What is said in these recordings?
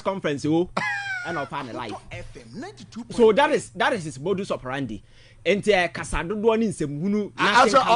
conference and of an life. So that is his modus operandi. Ente kasado do ni nsem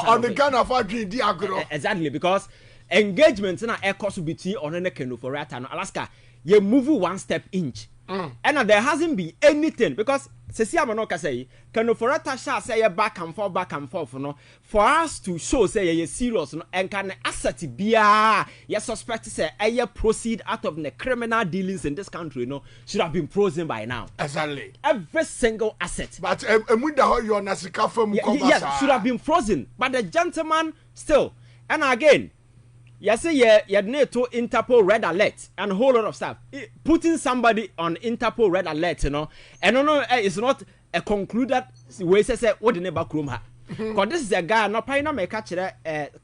on the Ken Ofori di agro. Exactly, because engagement na cost between on and Ken Ofori and Alaska, you move 1 step inch. And there hasn't been anything because Cecilia Manoka say Ken Ofori shall say back and forth no for us to show say you serious no and can asset bia you suspect say proceed out of the criminal dealings in this country no should have been frozen by now. Exactly. Every single asset. But you nasika from yes, should have been frozen. But the gentleman still and again. You say you need to Interpol Red Alert and a whole lot of stuff. Putting somebody on Interpol Red Alert, and no, it's not a concluded way. Say what the neighbor room. Because this is a guy. No, pioneer may catch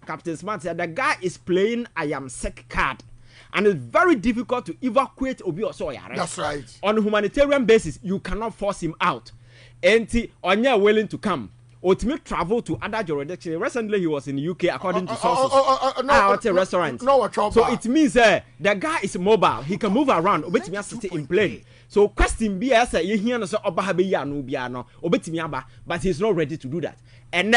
Captain Smart said the guy is playing I am sick card, and it's very difficult to evacuate Obi Osoya. Right? That's right. On a humanitarian basis, you cannot force him out. And on you willing to come. Ultimate travel to other jurisdictions. Recently, he was in the UK, according to sources. Restaurant. So it means the guy is mobile. He can move around. Obetimi sit in plane. So question be as you hear no so obahabeya no bia no. Obetimi aba, but he's not ready to do that. And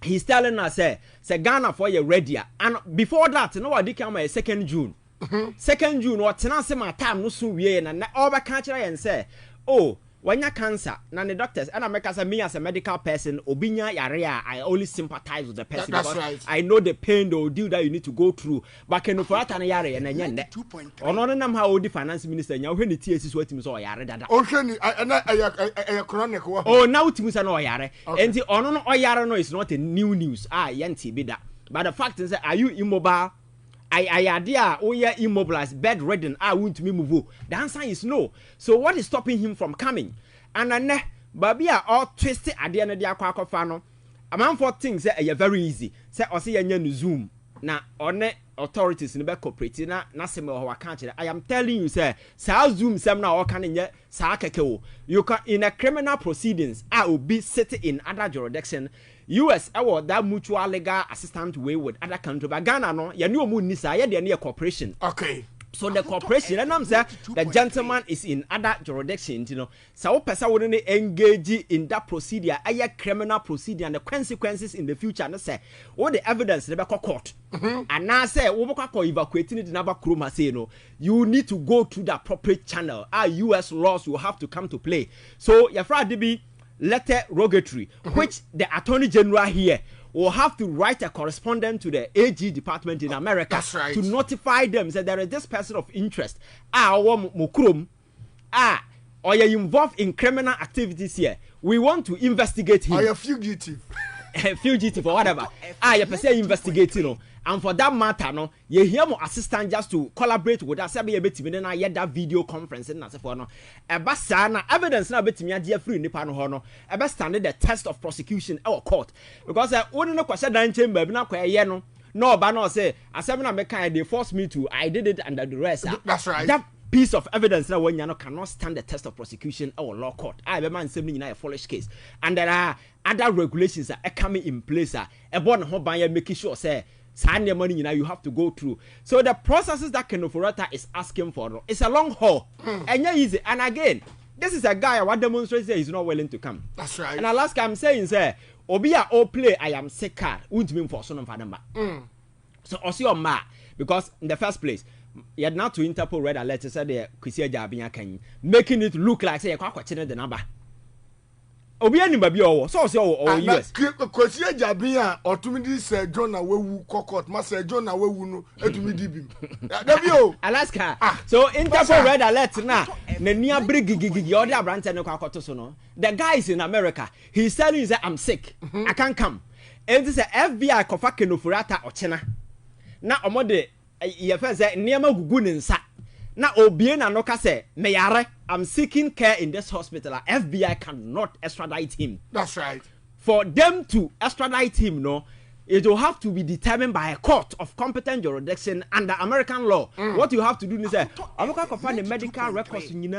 he's telling us say Ghana for you ready. And before that, no what come 2nd June. 2nd June what na say my time no so wie na oba kan kire yen say oh when you cancer, now the doctors, and I make as me as a medical person, Obinya Yarea, I only sympathize with the person because right. I know the pain, the ordeal that you need to go through. But can you for that and Yare and then on them how the finance minister, you when the TS is waiting so Yare that. Oh, now it was an Oyare. And the on Oyara no is not a new news. Yanti be that. But the fact is, are you immobile? I idea immobilized, bedridden, I won't move. The answer is no. So what is stopping him from coming? And then Babia all twisted at the end of the aquafano. A man for things that are very easy. Say or see a Zoom. Now on authorities in the back cooperating na same or country. I am telling you, sir, Zoom some now or can in Sakako. You can in a criminal proceedings, I will be sitting in other jurisdiction. US award that mutual legal assistant way with other country. But Ghana no, you know Munisa, you near corporation. Okay. So the corporation, and I'm saying the gentleman is in other jurisdictions, So person wouldn't engage in that procedure, a criminal procedure and the consequences in the future. And say, all the evidence never court. And now say, evacuating it in Abakuma say no, you need to go through the appropriate channel. Our US laws will have to come to play. So your Friday be letter rogatory, which the Attorney General here will have to write a correspondent to the AG department in America to notify them that there is this person of interest. Or you're involved in criminal activities here. We want to investigate him. Or you're fugitive. Fugitive or whatever. You're per se investigating. And for that matter, no, you hear more assistant just to collaborate with us. Be a bit me then I hear that video conference and that's for no. Ebasa evidence na bit me a free nipa no hono. Eba stand the test of prosecution or court because one no question dan chamber na kwa ye no. No, but no say asem na make they force me to. I did it under the rest. That's right. That piece of evidence that when you cannot stand the test of prosecution or law court. I be man say me a foolish case. And there are other regulations that are coming in place. Ebon ho ban making sure say money you have to go through. So the processes that Ken Ofori is asking for, it's a long haul and not easy. And again, this is a guy what demonstrates that he's not willing to come. That's right. And Alaska, I'm saying, sir, Obia all play. I am sick card. Won't mean for son of Adama. So also your ma because in the first place, you had not to Interpol Red Alert said the Kwesi Jabia can making it look like say you can't the number. Obi anima bi owo so o US Kwesi Jabia otumidi say John awewu kokot ma say John awewu no etumidi bim Dabio Alaska so Interpol Red Alert na nia brigigigi all the abrante no kwakoto so no the guy is in America he's telling you that I'm sick I can't come and this FBI kofa Ken Ofori ochena na omode ye fe say niam gugu ne nsa na obie na no ka say me yare I'm seeking care in this hospital. FBI cannot extradite him. That's right. For them to extradite him, no, it will have to be determined by a court of competent jurisdiction under American law. What you have to do is say, I'm going to find the medical records in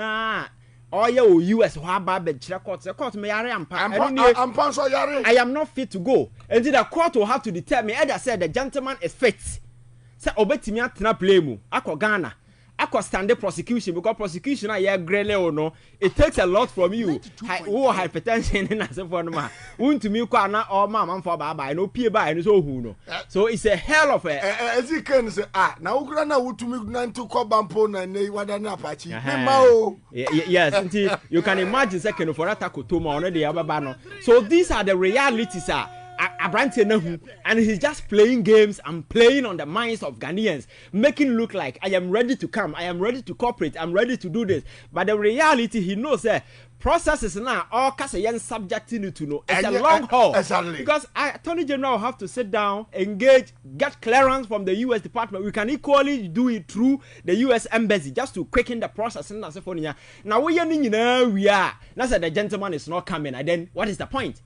or US court me yare I am not fit to go. And the court will have to determine. Either said the gentleman is fit. Say obetimi atena play mu akọ Ghana. I stand the prosecution because prosecution are yeah grele or no. It takes a lot from you. Hypertension and as for no want to me kwa na or mama for baba no pie by and so who no. So it's a hell of a as you can say now grana would to me nan to call bampo na ne wada na apache. Yes, you can imagine second for attack to ma on the ababa no. So these are the realities and he's just playing games and playing on the minds of Ghanaians, making look like I am ready to come, I am ready to cooperate, I'm ready to do this. But the reality, he knows that processes now all Kasayan subjecting to know it's a long haul. Exactly. Because Attorney General have to sit down, engage, get clearance from the US Department. We can equally do it through the US Embassy just to quicken the process. Now we are. Now said the gentleman is not coming, and then what is the point?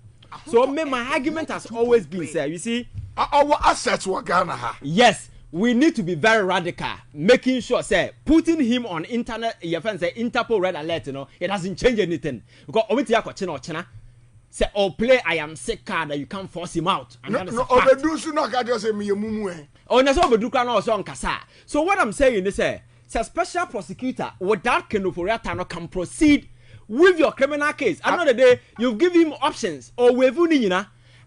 So my argument has always been, sir, you see, our assets were Ghana. Yes, we need to be very radical, making sure, sir, putting him on internet, your friend say Interpol red alert, it doesn't change anything. Because China, say, oh, play I am sick card that you can't force him out. And so what I'm saying is, say special prosecutor without Ken Ofori can proceed with your criminal case. Another day, you give him options or wave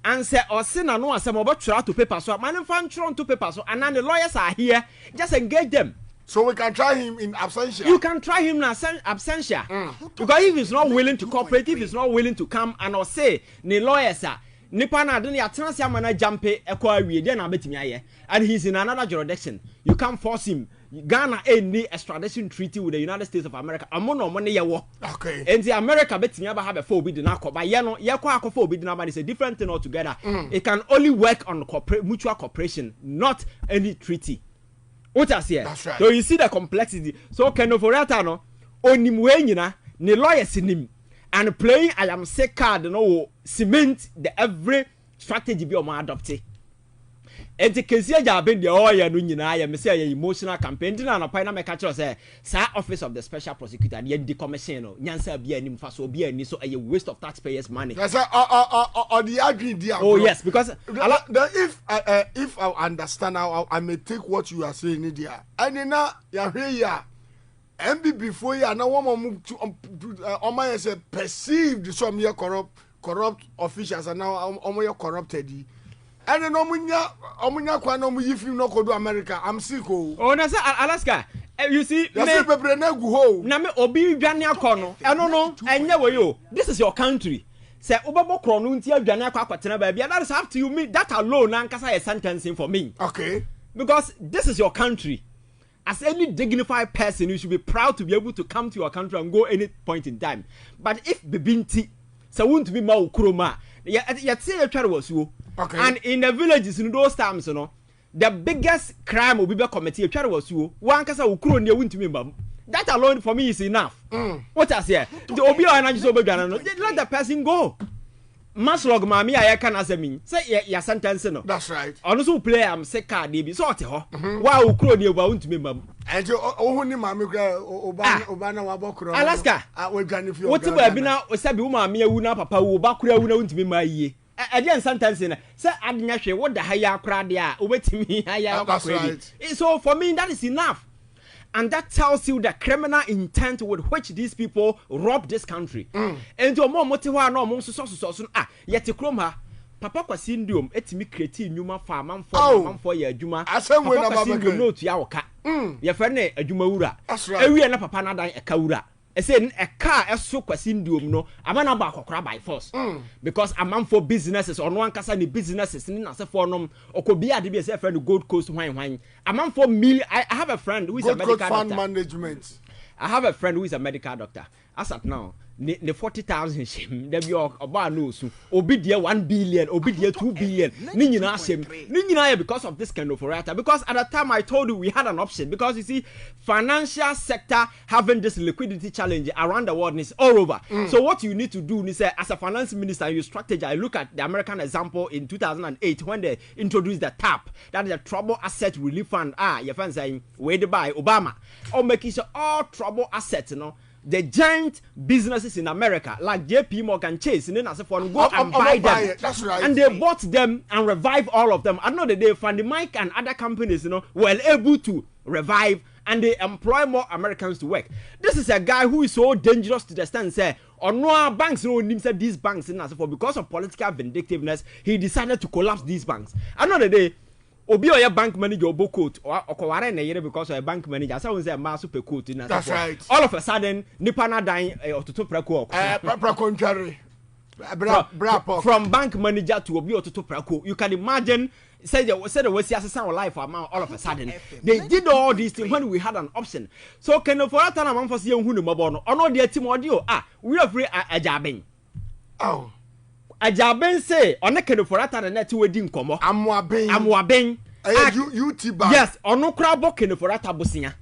and say or sin and no some about try to paper so man fan to paper so and then the lawyers are here, just engage them. So we can try him in absentia. You can try him in absentia. Because if he's not willing to cooperate, if he's not willing to come and or say the lawyers are nipa na den ya transia mana jampe ekwa awie dey na betimi aye and he's in another jurisdiction. You can't force him. Ghana any extradition treaty with the United States of America. Amono money ye wo. Okay. And the America betimi aba have a for bid na but ye no ye kwa akọ for bid na but it's a different thing altogether. It can only work on mutual cooperation, not any treaty. What I say? That's right. So you see the complexity. So Ken Ofori no onim we nyina ne lawyers nim and playing I am sick card no cement the every strategy be o ma adopt. And the case ya ben the oya no nyina ya me say emotional campaign na no pai na me ka kire say sa office of the special prosecutor the decommission no nyansa bia nim fa so bia ni so a waste of taxpayers money. That's the agree there. Oh yes, because if I understand how I may take what you are saying in there. And now ya here MB before ya na one move to my say perceived some here corrupt officials and now corrupted. And then omunya kwa no mu yifim no kodo America. I'm sick oh. Oh na say Alaska. You see me bebre na gu ho. Na me obi dwane akọ no. Eno no enye we yo. This is your country. Say obebo kro no ntia dwane akọ akwatena ba bia that is up to you. Me that alone na nkasa is sentencing for me. Okay. Because this is your country. As any dignified person, you should be proud to be able to come to your country and go any point in time. But if bibinti say won't be ma ukroma, ya say you try was you. Okay. And in the villages in those times, the biggest crime will be committed. Try was you. One kasa ukuro ne won't me bam. That alone for me is enough. What I say? The obi and so let the person go. Maslog mami I can as a mean. Say ya sentence no. That's right. Also play am say card dey be sort ho. Wa ukuro ne won't me bam. And you ohuni mami oba na wabokro. Alaska. We dwane fi. What be na osabi wo mami ewu na papa wo ba kura wu na won't me ma yie. Again sometimes say adnya hwe what the higher crowd there obetimi higher credit. So for me that is enough. And that tells you the criminal intent with which these people rob this country. And your mom motiwa no mom so yet krom ha papa kwasi ndiom etimi create nyuma fa manfo ya adwuma asem we na baba no to ya woka ye fe na adwuma wura ewie na papa na dan eka wura say a car eso kwasi ndiom no amana ba akokora by force because a man for businesses or no one kasa ni businesses ni na se for no okobi ade be say friend Gold Coast hwan a man for million. I have a friend who is a medical fund doctor. Management. I have a friend who is a medical doctor. As at now the 40,000 shame there be oba no so obi there 1 billion obi there 2 billion ni nyina shame ni nyina because of this kind of writer. Because at the time I told you we had an option, because you see financial sector having this liquidity challenge around the world is all over. So what you need to do is as a finance minister you strategize. Look at the American example in 2008 when they introduced the TAP, that is the Trouble Asset Relief Fund. Your friend saying way to buy Obama or making sure all trouble assets the giant businesses in America, like JP Morgan Chase, and then as for go and buy them. That's right. And they bought them and revive all of them. I know that they Fannie Mike and other companies, were able to revive and they employ more Americans to work. This is a guy who is so dangerous to the extent say, or no banks no name said these banks in as for because of political vindictiveness, he decided to collapse these banks. I know that they Obi or your bank manager or coat or Koware na yere because of a bank manager. So we say ma super coat in that's right. All of a sudden, Nipana dying or to prako. From bank manager to Obi or to prako. You can imagine say we see as our life all of a sudden. They did all these things when we had an option. So can for that time I'm for see who no mobono. Or no dear team audio. We are free a jabbing. Oh. Ajaben say on the for that and net wedding komo. Amwaben. Yes, or no crowd booking for that abusia.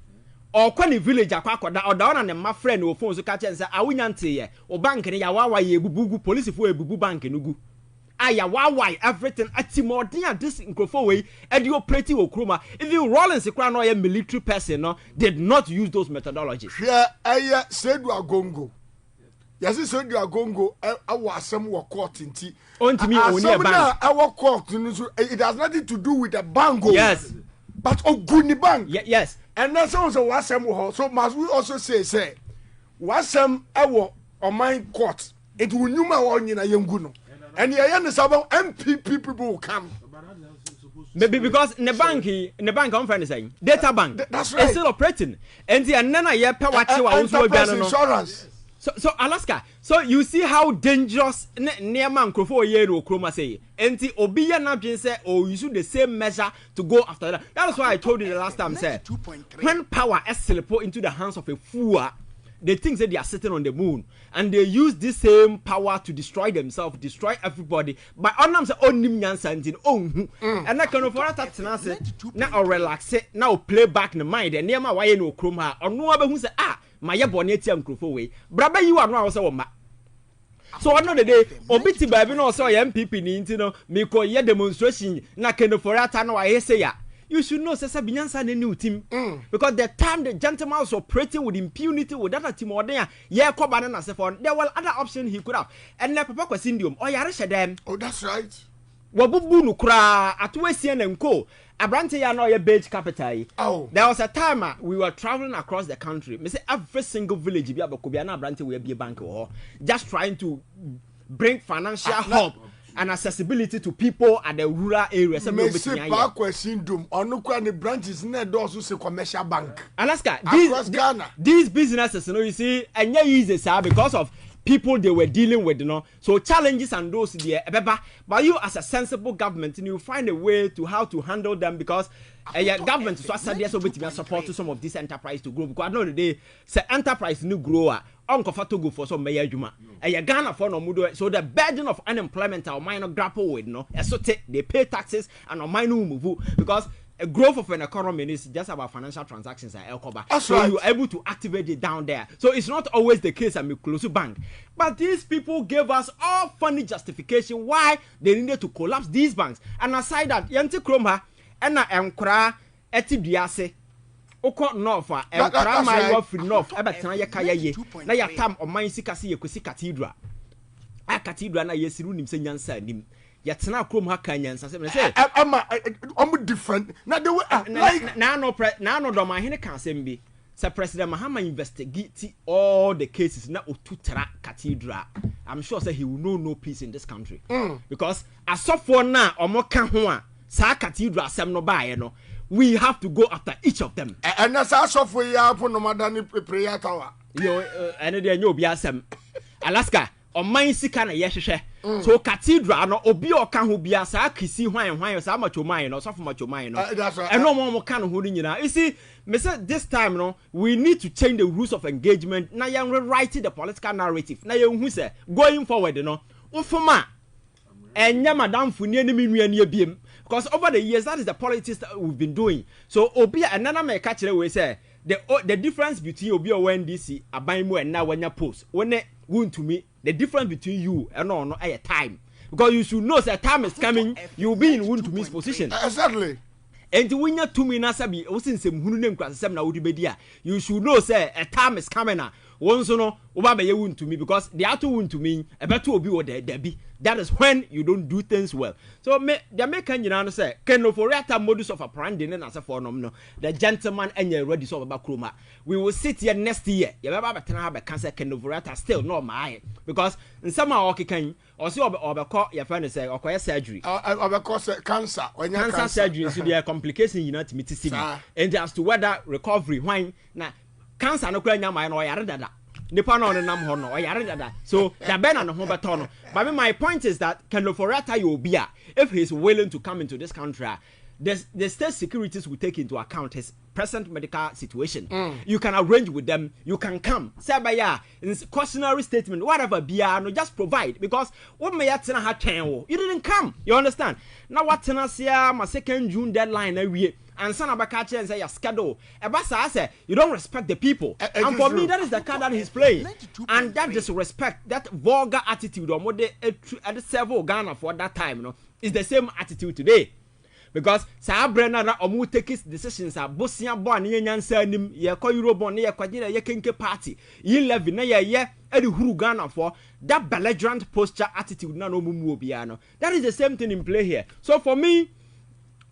Or when the village akwakoda or down and my friend who phones to catch and say, I win ye or bank in Yawawa ye bubu police for a bubu bank in Ugu. Ayawawa everything at Timordia this in way and you pretty okruma. If you Rollins a crown or a military person did not use those methodologies. Yeah, I said we are gongo. Yes, he said you are going to go. I was some court in tea. On to me, only a bank. Our court, it has nothing to do with the bank. Yes, but oh, goodney bank. Yes, and that's also what some. So must we also say, what some our on my court? It will new my one in a young guno, and the understand MPP people will come. Maybe because in the bank, I'm trying to say, data bank. That's right. It's still operating, and the another year power insurance. So Alaska, so you see how dangerous near man crofo ye no chroma say. Enti obiya na been say or you should the same measure to go after that. That's why I told you the last time say when power is slipped into the hands of a fool, they think that they are sitting on the moon and they use this same power to destroy themselves, destroy everybody. But on them say onim nyansa ntin and that kind of for that say now relax it now play back the mind and near my why no chroma or no other who say my bonnet young crofo way. Braba you are now also ma. So another day, Obiti baby no so MPP ni me call ye demonstration na kendo for that no I say ya. You should know Sasa Binyansa the new team. Because the time the gentleman was operating with impunity with that team or there, yeah, Kobanana Sephon, there were other options he could have. And the Papa Syndrome, or Yarisha them. Oh, that's right. Wabubu Nukra, at Westian and Co. Abrante no your beige capital. Oh, there was a time we were traveling across the country. Me say every single village be Kobiana Abrante will be a bank or just trying to bring financial help and accessibility to people at the rural areas. Syndrome or no branches in also commercial bank. Alaska, Ghana. These businesses, you see, and yeah, easy sir because of people they were dealing with, so challenges and those there, but you as a sensible government, you find a way to how to handle them because government so support to some of this enterprise to grow because I know the day say enterprise new grower to go for some mayor juma Ghana for no mudo so the burden of unemployment our minor grapple with so they pay taxes and our minor move because a growth of an economy is just about financial transactions at Elcoba. So you're able to activate it down there. So it's not always the case at Miklosu Bank. But these people gave us all funny justification why they needed to collapse these banks. And aside that, Yanti Kroma, Ena Emkra, Etidiase, Oko Norfa, Emkra Maiwa Free North, Ebatana Yakaya ye, na ya tam or mine Sikasi Yakusi Cathedral. A cathedral na yesirunim senyansa nim. Yatna krom hakanyans say I'm different na the way na no do ma hene kan sem bi say President Mahama investigate all the cases na otutra cathedral. I'm sure say he will know no peace in this country because asofo na omoka ho a sa cathedral sem no baaye no we have to go after each of them and as asofo ya po no madani prayer tower yo ene de nyo obi asem Alaska o man sika na yehwehwe so cathedral no obi o ka ho bia sa akisi hwan sa machoman no so for machoman no and no more kan ho nyina you see me say this time no we need to change the rules of engagement na yan rewrite the political narrative na yan hu say going forward no ufoma enya madam funi enemi nuani abiem because over the years that is the politics that we've been doing so obi anana me ka kire we say the difference between obi o NDC aban mu and na wanya post when to me the difference between you and no time because you should know that time is coming you'll be in to me's position exactly and when you to me na sabi o sin sem hunu nem kwasem na wodi bedia you should know say a time is coming na once no oba be ye to me because the other wound to me e better obi wo there be. That is when you don't do things well. So the American you say Ken Ofori modus of operandi na say for no the gentleman enye ready so about kroma. We will sit here next year. You ever better have cancer Ken Ofori still no my because in some okay can or see call your friend say or surgery. Cause cancer when cancer surgery so there complication you know to meet see. And as to whether recovery when na cancer no kwa nyama no yare dada. Nipa no nam ho no oyare dada so ya be na no ho beto no but my point is that Ken Ofori you be if he is willing to come into this country the state securities will take into account his present medical situation. You can arrange with them, you can come say by ya in cautionary statement whatever be no just provide because what may yatena ha twen you didn't come, you understand now what tena sia my 2nd June deadline awie and son abaka and say your schedule ebasa say you don't respect the people and for me that is the card that he's playing and that disrespect, that vulgar attitude or more at the several Ghana for that time you know is the same attitude today because sa brena na omu take his decisions are bosia born ye nyansa nim ye ko Eurobond ye kwagire ye kenke party ye levy na ye edi huru Ghana for that belligerent posture attitude na no mumu obia no that is the same thing in play here. So for me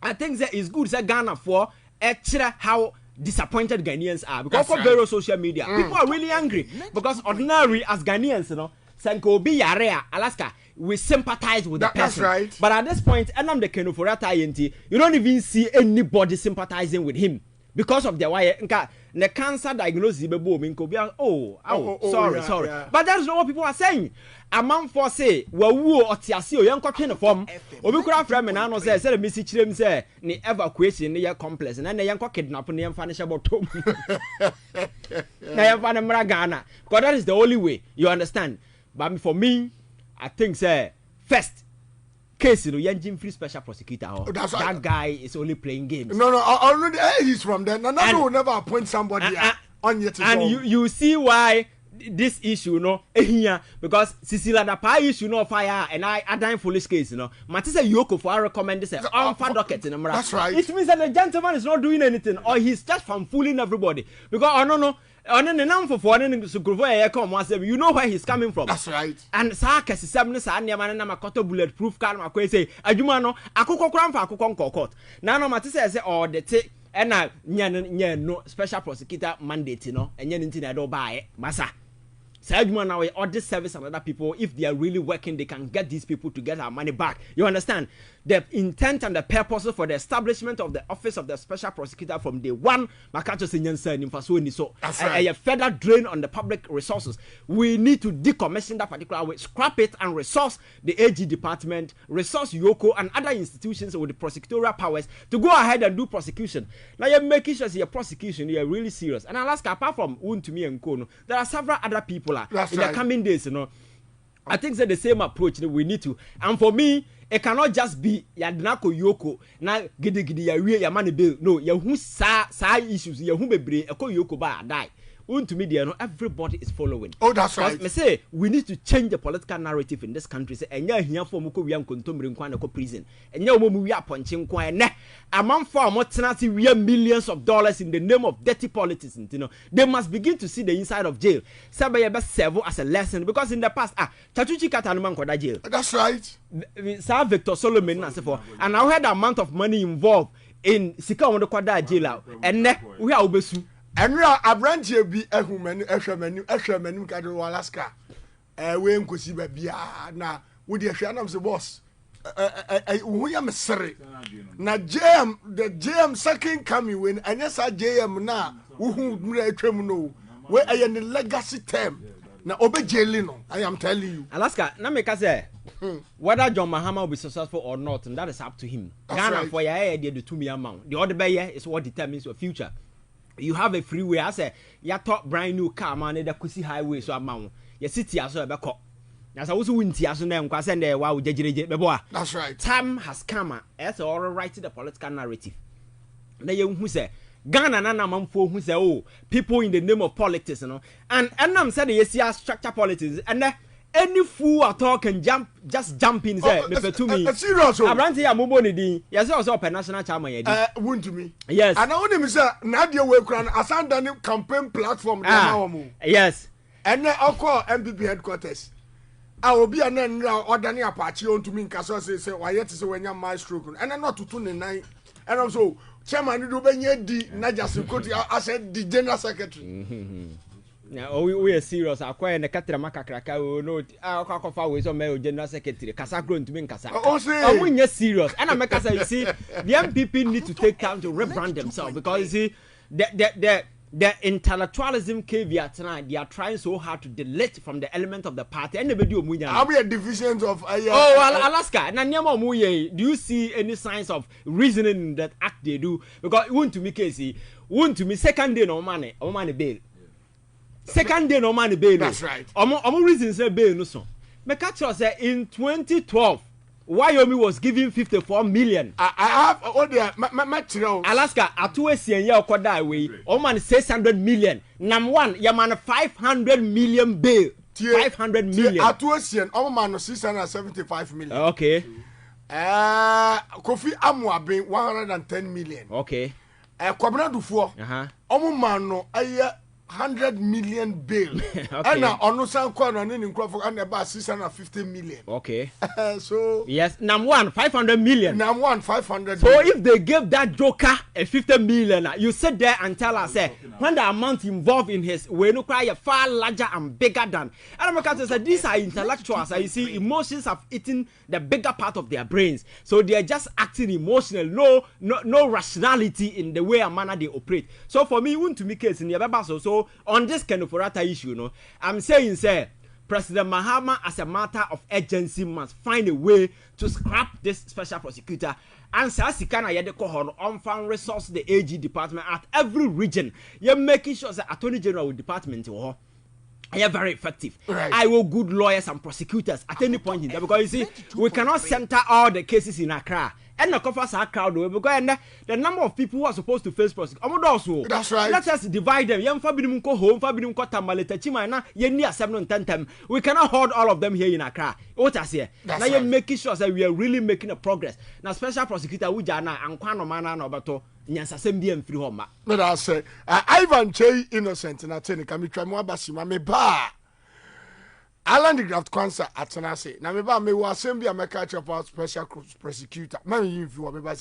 I think that it's good that Ghana for extra how disappointed Ghanaians are because for various social media people are really angry because ordinary as Ghanaians you know Sanko be Yarea Alaska we sympathize with the person. That's right. But at this point and I'm the Ken Ofori you don't even see anybody sympathizing with him because of the why the cancer diagnosis sorry yeah. But that's not what people are saying. A man for say wawu otiase o yen kwatwe ne form obi kura fra me na no say the message chirem say ni evacuation ne ye complex na yen kwa kidnap ne yen fa ne shebotom na yen fa ne mra Ghana because that is the only way, you understand. But for me I think say first case you know Yanjin free special prosecutor that guy is only playing games. No already he's from there. No will never appoint somebody on yet. And you see why this issue you know here because Cecilia the pie issue no fire and I dying foolish case you know Matisa Yoko for recommend this on fan docket in America. That's right. It means that the gentleman is not doing anything or he's just from fooling everybody because no on the number for you know where he's coming from. That's right. And Saka Sabna Sanya na makoto bulletproof car ma say adwuma no akoko kran fa akoko nkokot na no Matisa say or the take and nya no special prosecutor mandate no enye nti na do buy masa Sajman now all this service and other people, if they are really working, they can get these people to get our money back. You understand? The intent and the purpose for the establishment of the office of the special prosecutor from day one, so a further drain on the public resources. We need to decommission that particular way, scrap it and resource the AG department, resource Yoko and other institutions with the prosecutorial powers to go ahead and do prosecution. Now you're making sure your prosecution, you're really serious. And Alaska, apart from Untumi and Kono, there are several other people That's in right. the coming days, you know. I think that the same approach that we need to. And for me, it cannot just be Yadnako Yoko, na gidi ya we ya money bill. No, ya who sa issues, ya who bebre, eko Yoko ba die. To me, no, everybody is following. Oh, that's right. Me say we need to change the political narrative in this country. Say enya hia for mo ko wi ankontomre nkwan na ko prison. Enya mo mu wi aponche nkwan ne. Amam for mo tena si wi millions of dollars in the name of dirty politics, you know. They must begin to see the inside of jail. Sabe ya be serve as a lesson because in the past Tatuchi Kata no man koda jail. That's right. Sir Victor Solomon and so forth. And I heard the amount of money involved in sika won koda jail and ne we are obesu. Enra abranche bi ehumanu ehwemanu kadro Alaska we nkosi ba bia na wo de ehwe anam se boss wo ya mesere na the JM second coming when anyasa JM na wo hu mura atwam no we aye the legacy term na obe jailing no I am telling you Alaska na me ka say whether John Mahama will be successful or not, and that is up to him. Ghana right. For your the 2 million amount. The other bay is what determines your future. You have a freeway. I say you top brand new car man the Kusi highway so amount. Your city as well be caught. As I was winty as them kwa send wow jejeje. That's right. Time has come as all writing the political narrative. Then you who say Ghana na manfo who say oh people in the name of politics, you know. And I'm saying you see structure politics and any fool at all can just jump in say me to me. Serious. Abranti ya mobo ni din. Yes also open national chairman ye din. Won to me. Yes. And I want him say na dey we kran asanda ni campaign platform dey na wo. Yes. And then I'll call MPP headquarters. I will be an end ordinary Apache on to me in Casso say, why yet is when you're my stroke. And I'm not to tune in night. And also, Chairman, you do when you're not just I said the General Secretary. Now we are serious. I acquire the Catramaca cracker. No, I'll call for ways on my General Secretary. Casa grown to me in Casa. Oh, say, when you're serious. And I'm a Casa, you see, the MPP need to take time to rebrand themselves because you see, the intellectualism caveat tonight, they are trying so hard to delete from the element of the party. And the video I'll be a division of Alaska. Do you see any signs of reasoning in that act they do? Because it won't to me, Casey, won't to me second day no money bail. Second day no money bail. That's right. I'm reason say bail no so. Mekacho say in 2012. Wyoming was giving 54 million. I have all the material. Alaska, at 2 years, you could die away. Oman 600 million. Number one, you man 500 million bail. 500 million. At 2 years, Oman 675 million. Okay. Kofi Amwa being 110 million. Okay. Kwabena Dufour. Oman no 100 million bail. Okay. And now on San Kwan in Crawford and about 650 million. Okay. So yes, number one 500 million. Number one 500. So million. if they gave that joker a 50 million, you sit there and tell us, when the amount involved in his we no cry far larger and bigger than. And I'm say these are intellectuals. You see, emotions have eaten the bigger part of their brains, so they are just acting emotional. No rationality in the way and manner they operate. So for me, want to make case in the so on this kind of issue, I'm saying, say, President Mahama, as a matter of urgency, must find a way to scrap this special prosecutor. And Sasikana Yadeko on found resource the AG department at every region. You're making sure the Attorney General department are very effective. Right. I will good lawyers and prosecutors at any point in time because you see, we cannot center all the cases in Accra. And the coffers are crowded because the number of people who are supposed to face prosecution. That's right. Let us divide them. We cannot hold all of them here in Accra. What I say? Now you're making sure that we are really making a progress. Now special prosecutor we jana and kwano mana no bato nyansa sembi em free home. But I say Ivan J innocent na tell ka me twa mo abasima me ba. Alan the graft cancer at Tanase. Now, me ba me was assembly a catch up special prosecutor. Man, you me ba